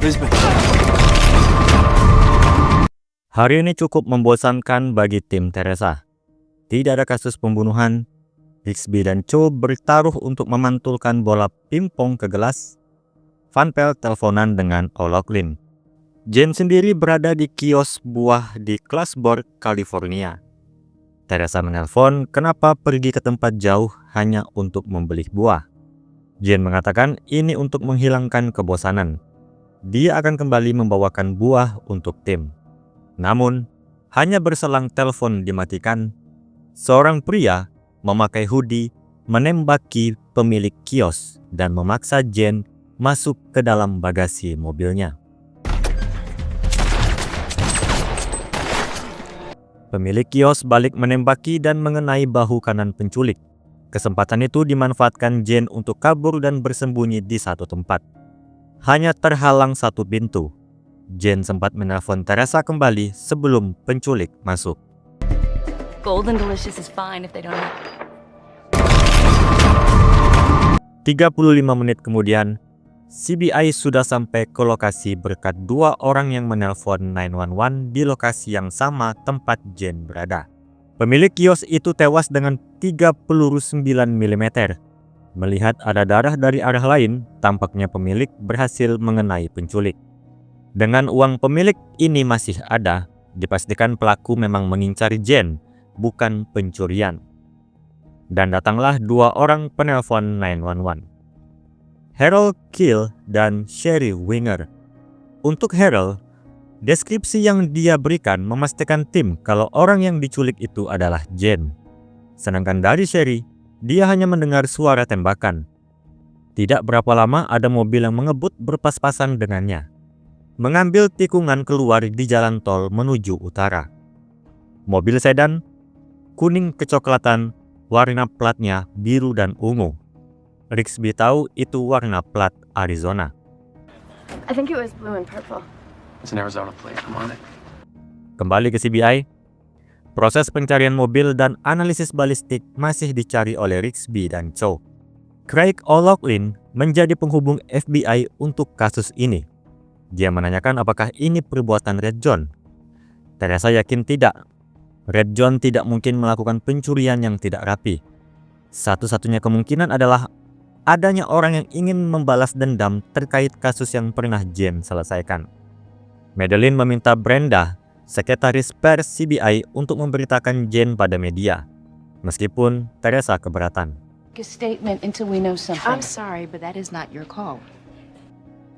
Brisbane. Hari ini cukup membosankan bagi tim Teresa. Tidak ada kasus pembunuhan. Rigsby dan Cho bertaruh untuk memantulkan bola pingpong ke gelas. Van Pelt teleponan dengan O'Loughlin. Jane sendiri berada di kios buah di Clarksburg, California. Teresa menelpon kenapa pergi ke tempat jauh hanya untuk membeli buah. Jane mengatakan ini untuk menghilangkan kebosanan. Dia akan kembali membawakan buah untuk tim. Namun, hanya berselang telepon dimatikan, seorang pria memakai hoodie menembaki pemilik kios dan memaksa Jane masuk ke dalam bagasi mobilnya. Pemilik kios balik menembaki dan mengenai bahu kanan penculik. Kesempatan itu dimanfaatkan Jane untuk kabur dan bersembunyi di satu tempat. Hanya terhalang satu pintu. Jane sempat menelpon Teresa kembali sebelum penculik masuk. Golden Delicious is fine if they don't have... 35 menit kemudian, CBI sudah sampai ke lokasi berkat dua orang yang menelpon 911 di lokasi yang sama tempat Jane berada. Pemilik kios itu tewas dengan 3 peluru 9 mm. Melihat ada darah dari arah lain, tampaknya pemilik berhasil mengenai penculik. Dengan uang pemilik ini masih ada, dipastikan pelaku memang mengincar Jane, bukan pencurian. Dan datanglah dua orang penelpon 911. Harold Keel dan Sherry Winger. Untuk Harold, deskripsi yang dia berikan memastikan tim kalau orang yang diculik itu adalah Jane. Sedangkan dari Sherry, dia hanya mendengar suara tembakan. Tidak berapa lama ada mobil yang mengebut berpas-pasan dengannya, mengambil tikungan keluar di jalan tol menuju utara. Mobil sedan, kuning kecoklatan, warna platnya biru dan ungu. Rigsby tahu itu warna plat Arizona. I think it was blue and purple. It's an Arizona plate. I'm on it. Kembali ke CBI, proses pencarian mobil dan analisis balistik masih dicari oleh Rigsby dan Cho. Craig O'Loughlin menjadi penghubung FBI untuk kasus ini. Dia menanyakan apakah ini perbuatan Red John. Teresa yakin tidak. Red John tidak mungkin melakukan pencurian yang tidak rapi. Satu-satunya kemungkinan adalah adanya orang yang ingin membalas dendam terkait kasus yang pernah Jane selesaikan. Madeline meminta Brenda, sekretaris pers CBI, untuk memberitakan Jane pada media, meskipun Teresa keberatan. A statement until we know something. I'm sorry, but that is not your call.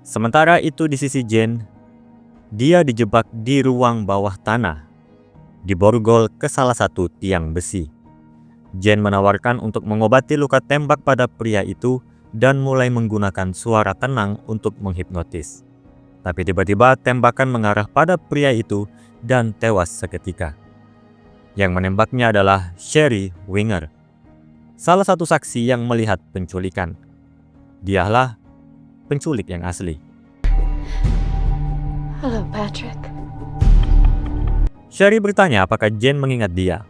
Sementara itu di sisi Jane, dia dijebak di ruang bawah tanah, diborgol ke salah satu tiang besi. Jane menawarkan untuk mengobati luka tembak pada pria itu dan mulai menggunakan suara tenang untuk menghipnotis. Tapi tiba-tiba tembakan mengarah pada pria itu dan tewas seketika. Yang menembaknya adalah Sherry Winger, salah satu saksi yang melihat penculikan. Dialah penculik yang asli. Hello, Patrick. Sherry bertanya apakah Jane mengingat dia.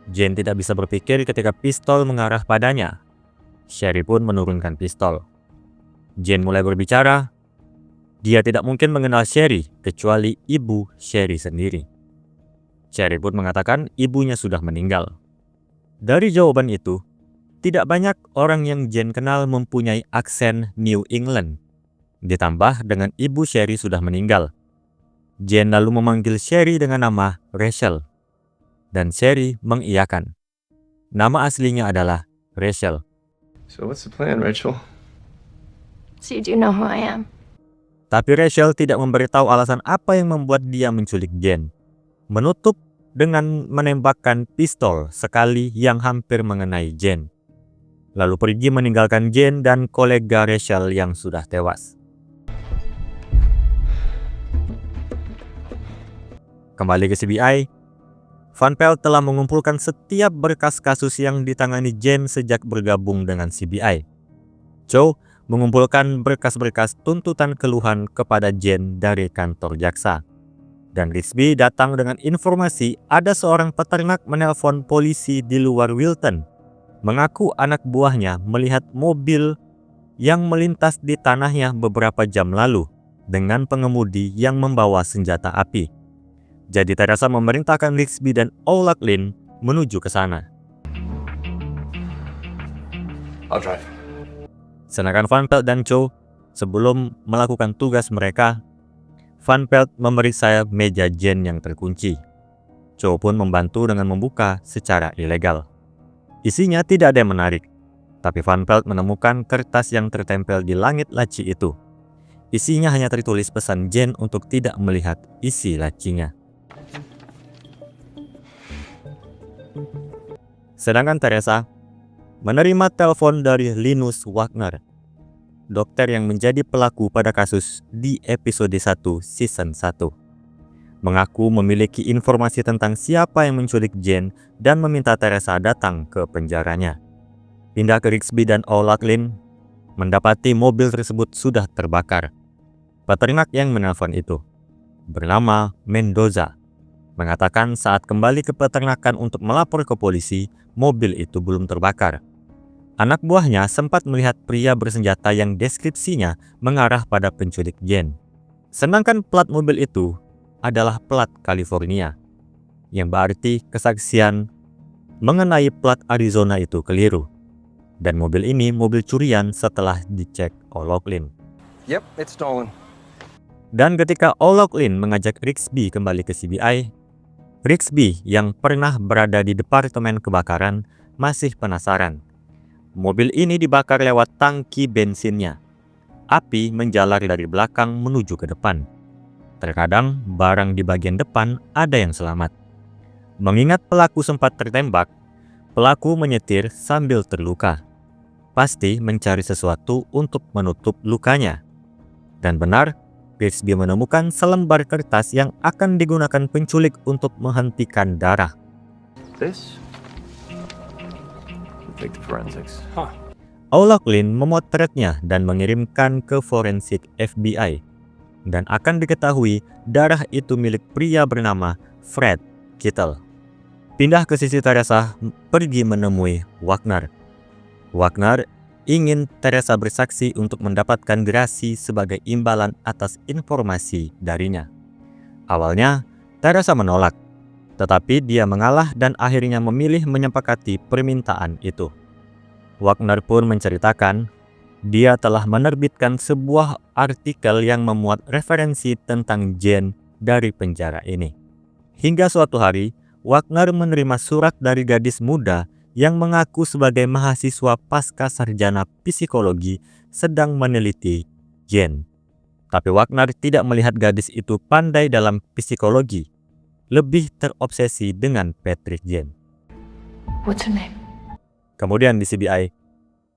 Jane tidak bisa berpikir ketika pistol mengarah padanya. Sherry pun menurunkan pistol. Jane mulai berbicara. Dia tidak mungkin mengenal Sherry kecuali ibu Sherry sendiri. Sherry pun mengatakan ibunya sudah meninggal. Dari jawaban itu, tidak banyak orang yang Jane kenal mempunyai aksen New England. Ditambah dengan ibu Sherry sudah meninggal. Jane lalu memanggil Sherry dengan nama Rachel. Dan Sherry mengiyakan. Nama aslinya adalah Rachel. So what's the plan, Rachel? So you do know who I am? Tapi Rachel tidak memberitahu alasan apa yang membuat dia menculik Jane. Menutup dengan menembakkan pistol sekali yang hampir mengenai Jane. Lalu pergi meninggalkan Jane dan kolega Rachel yang sudah tewas. Kembali ke CBI, Van Pelt telah mengumpulkan setiap berkas kasus yang ditangani Jane sejak bergabung dengan CBI. Cho mengumpulkan berkas-berkas tuntutan keluhan kepada Jane dari kantor jaksa. Dan Rigsby datang dengan informasi ada seorang peternak menelpon polisi di luar Wilton, mengaku anak buahnya melihat mobil yang melintas di tanahnya beberapa jam lalu dengan pengemudi yang membawa senjata api. Jadi Teresa memerintahkan Rigsby dan O'Loughlin menuju ke sana. I'll drive. Sedangkan Van Pelt dan Cho sebelum melakukan tugas mereka, Van Pelt memeriksa meja Jen yang terkunci. Cho pun membantu dengan membuka secara ilegal. Isinya tidak ada yang menarik, tapi Van Pelt menemukan kertas yang tertempel di langit laci itu. Isinya hanya tertulis pesan Jen untuk tidak melihat isi lacinya. Sedangkan Teresa menerima telepon dari Linus Wagner, dokter yang menjadi pelaku pada kasus di episode 1 season 1. Mengaku memiliki informasi tentang siapa yang menculik Jen dan meminta Teresa datang ke penjaranya. Pindah ke Rigsby dan O'Loughlin, mendapati mobil tersebut sudah terbakar. Peternak yang menelpon itu, bernama Mendoza, mengatakan saat kembali ke peternakan untuk melapor ke polisi, mobil itu belum terbakar. Anak buahnya sempat melihat pria bersenjata yang deskripsinya mengarah pada penculik Jen. Sedangkan plat mobil itu adalah plat California, yang berarti kesaksian mengenai plat Arizona itu keliru. Dan mobil ini mobil curian setelah dicek O'Loughlin. Yep, it's stolen. Dan ketika O'Loughlin mengajak Rigsby kembali ke CBI, Rigsby yang pernah berada di departemen kebakaran masih penasaran. Mobil ini dibakar lewat tangki bensinnya. Api menjalar dari belakang menuju ke depan. Terkadang barang di bagian depan ada yang selamat. Mengingat pelaku sempat tertembak, pelaku menyetir sambil terluka. Pasti mencari sesuatu untuk menutup lukanya. Dan benar, Rigsby menemukan selembar kertas yang akan digunakan penculik untuk menghentikan darah. This? Take the forensics. O'Loughlin memotretnya dan mengirimkan ke forensik FBI. Dan akan diketahui darah itu milik pria bernama Fred Kittle. Pindah ke sisi Teresa, pergi menemui Wagner. Wagner ingin Teresa bersaksi untuk mendapatkan gerasi sebagai imbalan atas informasi darinya. Awalnya, Teresa menolak, tetapi dia mengalah dan akhirnya memilih menyepakati permintaan itu. Wagner pun menceritakan dia telah menerbitkan sebuah artikel yang memuat referensi tentang Jen dari penjara ini. Hingga suatu hari, Wagner menerima surat dari gadis muda yang mengaku sebagai mahasiswa pasca sarjana psikologi sedang meneliti Jen. Tapi Wagner tidak melihat gadis itu pandai dalam psikologi, lebih terobsesi dengan Patrick Jen. What's her name? Kemudian di CBI,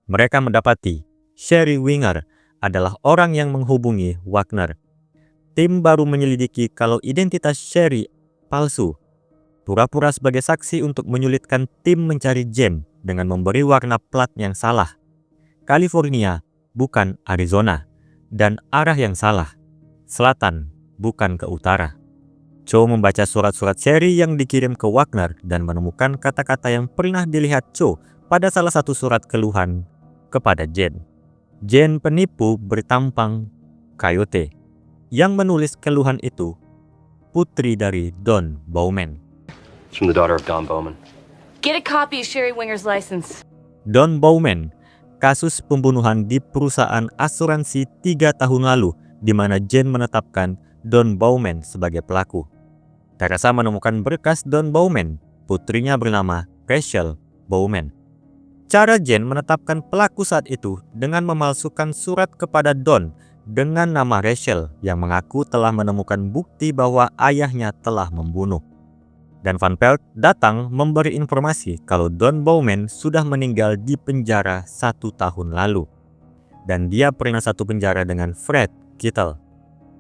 mereka mendapati Sherry Winger adalah orang yang menghubungi Wagner. Tim baru menyelidiki kalau identitas Sherry palsu. Pura-pura sebagai saksi untuk menyulitkan tim mencari Jen dengan memberi warna plat yang salah. California bukan Arizona, dan arah yang salah. Selatan bukan ke utara. Cho membaca surat-surat Sherry yang dikirim ke Wagner dan menemukan kata-kata yang pernah dilihat Cho pada salah satu surat keluhan kepada Jen. Jen penipu bertampang Coyote. Yang menulis keluhan itu putri dari Don Bowman. It's from the daughter of Don Bowman. Get a copy of Sherry Winger's license. Don Bowman, kasus pembunuhan di perusahaan asuransi 3 tahun lalu di mana Jen menetapkan Don Bowman sebagai pelaku. Teresa menemukan berkas Don Bowman, putrinya bernama Rachel Bowman. Cara Jen menetapkan pelaku saat itu dengan memalsukan surat kepada Don dengan nama Rachel yang mengaku telah menemukan bukti bahwa ayahnya telah membunuh. Dan Van Pelt datang memberi informasi kalau Don Bowman sudah meninggal di penjara 1 tahun lalu. Dan dia pernah satu penjara dengan Fred Kittle.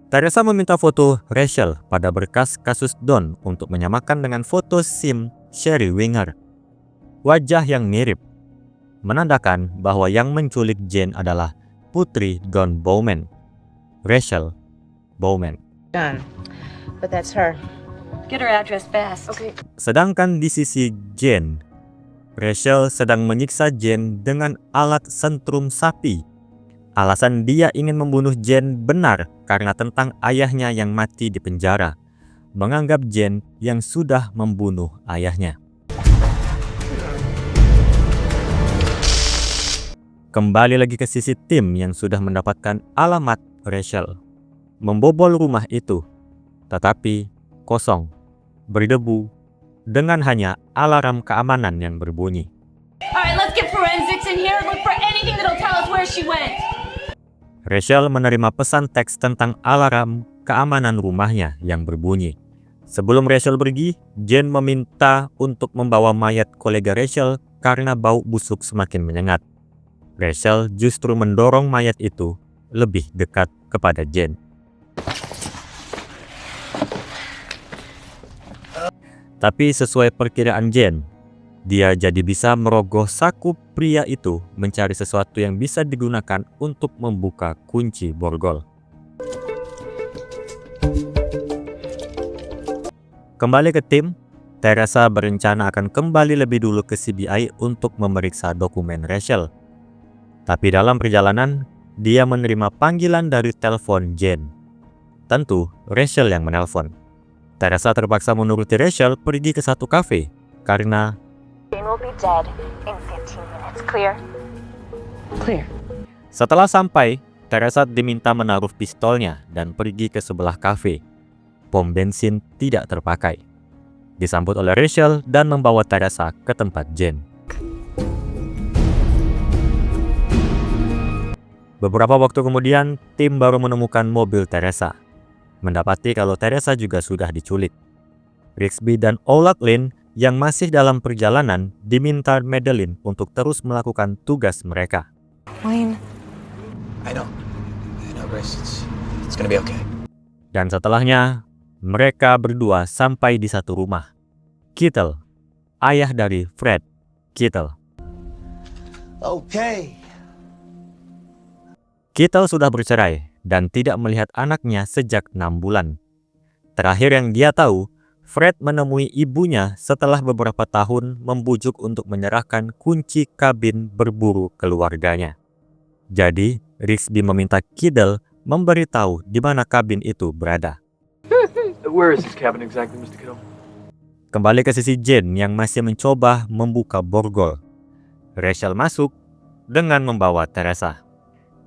Teresa meminta foto Rachel pada berkas kasus Don untuk menyamakan dengan foto SIM Sherry Winger. Wajah yang mirip menandakan bahwa yang menculik Jen adalah putri Don Bowman, Rachel Bowman. Done. But that's her. Get her address fast. Okay. Sedangkan di sisi Jen, Rachel sedang menyiksa Jen dengan alat sentrum sapi. Alasan dia ingin membunuh Jane benar karena tentang ayahnya yang mati di penjara, menganggap Jane yang sudah membunuh ayahnya. Kembali lagi ke sisi tim yang sudah mendapatkan alamat Rachel. Membobol rumah itu, tetapi kosong, berdebu, dengan hanya alarm keamanan yang berbunyi. Alright, let's get forensics in here and look for anything that'll tell us where she went. Rachel menerima pesan teks tentang alarm keamanan rumahnya yang berbunyi. Sebelum Rachel pergi, Jane meminta untuk membawa mayat kolega Rachel karena bau busuk semakin menyengat. Rachel justru mendorong mayat itu lebih dekat kepada Jane. Tapi sesuai perkiraan Jane, dia jadi bisa merogoh saku pria itu mencari sesuatu yang bisa digunakan untuk membuka kunci borgol. Kembali ke tim, Teresa berencana akan kembali lebih dulu ke CBI untuk memeriksa dokumen Rachel. Tapi dalam perjalanan, dia menerima panggilan dari telepon Jane. Tentu, Rachel yang menelpon. Teresa terpaksa menuruti Rachel pergi ke satu kafe karena Jane will be dead in 15 minutes. Clear? Clear. setelah sampai, Teresa diminta menaruh pistolnya dan pergi ke sebelah kafe. Pom bensin tidak terpakai. Disambut oleh Rachel dan membawa Teresa ke tempat Jane. Beberapa waktu kemudian, tim baru menemukan mobil Teresa. Mendapati kalau Teresa juga sudah diculik. Rigsby dan O'Loughlin yang masih dalam perjalanan diminta Madeline untuk terus melakukan tugas mereka. Wayne. I know, Grace. It's gonna be okay. Dan setelahnya, mereka berdua sampai di satu rumah. Kittle, ayah dari Fred Kittle. Okay. Kittle sudah bercerai dan tidak melihat anaknya sejak 6 bulan. Terakhir yang dia tahu, Fred menemui ibunya setelah beberapa tahun membujuk untuk menyerahkan kunci kabin berburu keluarganya. Jadi, Rigsby meminta Kittle memberitahu di mana kabin itu berada. Where is this cabin exactly, Mr. Kittle? Kembali ke sisi Jane yang masih mencoba membuka borgol. Rachel masuk dengan membawa Teresa.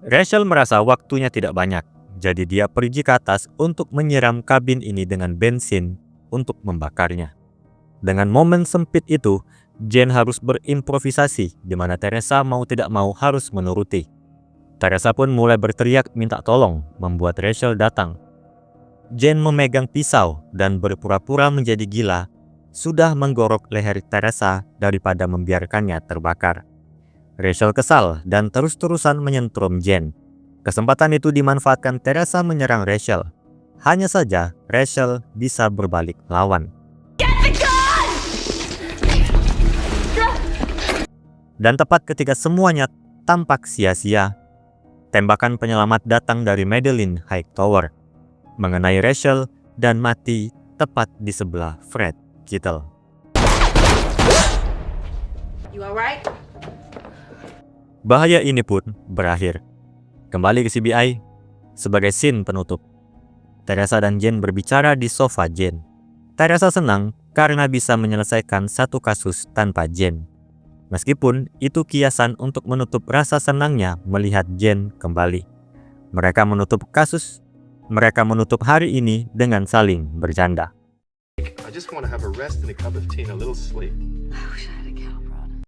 Rachel merasa waktunya tidak banyak, jadi dia pergi ke atas untuk menyiram kabin ini dengan bensin untuk membakarnya. Dengan momen sempit itu, Jane harus berimprovisasi di mana Teresa mau tidak mau harus menuruti. Teresa pun mulai berteriak minta tolong, membuat Rachel datang. Jane memegang pisau dan berpura-pura menjadi gila, sudah menggorok leher Teresa daripada membiarkannya terbakar. Rachel kesal dan terus-terusan menyentrum Jane. Kesempatan itu dimanfaatkan Teresa menyerang Rachel. Hanya saja, Rachel bisa berbalik melawan. Dan tepat ketika semuanya tampak sia-sia, tembakan penyelamat datang dari Madeline Hightower, mengenai Rachel dan mati tepat di sebelah Fred Kittle. You alright? Bahaya ini pun berakhir. Kembali ke CBI sebagai scene penutup. Teresa dan Jane berbicara di sofa Jane. Teresa senang karena bisa menyelesaikan satu kasus tanpa Jane. Meskipun itu kiasan untuk menutup rasa senangnya melihat Jane kembali. Mereka menutup hari ini dengan saling bercanda. I just want to have a rest and a cup of tea and a little sleep. I wish I